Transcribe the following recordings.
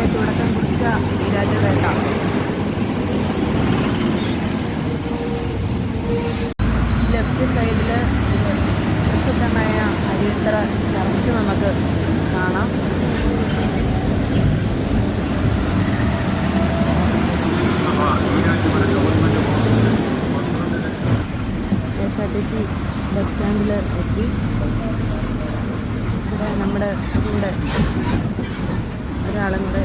ഇവിടെ തുടക്കം കുറിച്ച നീരാറ്റുപേട്ട. ലെഫ്റ്റ് സൈഡിൽ പ്രസിദ്ധമായ അരിയത്തറ ചർച്ച് നമുക്ക് കാണാം. KSRTC ബസ് സ്റ്റാൻഡിൽ എത്തി. ഇവിടെ നമ്മുടെ കൂടെ ഒരാളും കൂടെ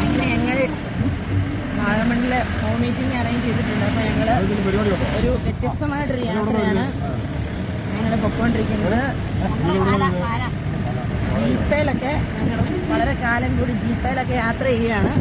അങ്ങനെ ഞങ്ങൾ വാഗമണ്ണിൽ ഹോം മീറ്റിംഗ് അറേഞ്ച് ചെയ്തിട്ടുണ്ട്. അപ്പോൾ ഞങ്ങൾ ഒരു വ്യത്യസ്തമായിട്ടൊരു യാത്രയാണ് ഞങ്ങൾ പൊയ്ക്കൊണ്ടിരിക്കുന്നത്. ജീപ്പയിലൊക്കെ ഞങ്ങൾ വളരെ കാലം കൂടി ജീപ്പയിലൊക്കെ യാത്ര ചെയ്യുകയാണ്.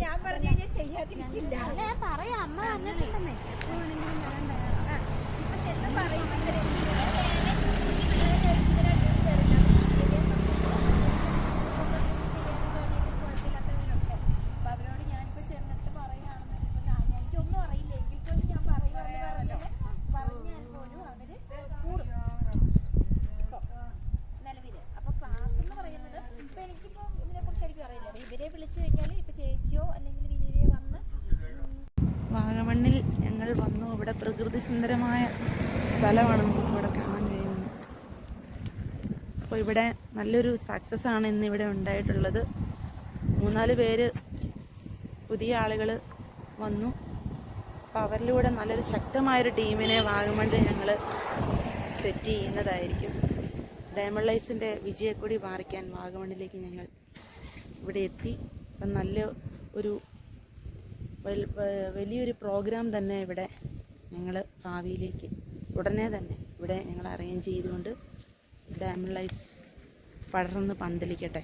ഞാൻ പറഞ്ഞു കഴിഞ്ഞാൽ ചെയ്യാതിരിക്കില്ല. പറയാം, അമ്മ പറഞ്ഞിട്ടുണ്ടെന്നേ. ഇപ്പൊ ചെന്ന് പറയുമ്പോഴേ അവരോട് ഞാനിപ്പോ ചെന്നിട്ട് പറയുകയാണെന്ന് എനിക്കൊന്നും അറിയില്ല എങ്കിൽ പോലും ഞാൻ പറഞ്ഞാൽ പോലും അവര് കൂടും ഇപ്പൊ നിലവില്. അപ്പൊ ക്ലാസ് എന്ന് പറയുന്നത് ഇപ്പൊ എനിക്കിപ്പോ ഇതിനെ കുറിച്ച് എനിക്കും അറിയില്ല. ഇവരെ വിളിച്ചു കഴിഞ്ഞാൽ ഇപ്പൊ ചേച്ചിയോ അല്ലെങ്കിൽ വിനീതയോ വന്ന് വാഗമണ്ണിൽ ഞങ്ങൾ വന്നു. ഇവിടെ പ്രകൃതി സുന്ദരമായ സ്ഥലമാണ് നമുക്ക് ഇവിടെ കാണാൻ കഴിയുന്നത്. അപ്പോൾ ഇവിടെ നല്ലൊരു സക്സസ് ആണ് ഇന്നിവിടെ ഉണ്ടായിട്ടുള്ളത്. 3-4 പേര് പുതിയ ആളുകൾ വന്നു. അപ്പോൾ അവരിലൂടെ നല്ലൊരു ശക്തമായൊരു ടീമിനെ വാഗമണ്ണിൽ ഞങ്ങൾ സെറ്റ് ചെയ്യുന്നതായിരിക്കും. ഡയമണ്ട് ലൈസിൻ്റെ വിജയക്കൊടി പാറിക്കാൻ വാഗമണ്ണിലേക്ക് ഞങ്ങൾ ഇവിടെ എത്തി. അപ്പം നല്ല ഒരു വലിയൊരു പ്രോഗ്രാം തന്നെ ഇവിടെ ഞങ്ങൾ ഭാവിയിലേക്ക് ഉടനെ തന്നെ ഇവിടെ ഞങ്ങൾ അറേഞ്ച് ചെയ്തുകൊണ്ട് ഡയമണ്ട് ലൈസ് പടർന്ന് പന്തലിക്കട്ടെ.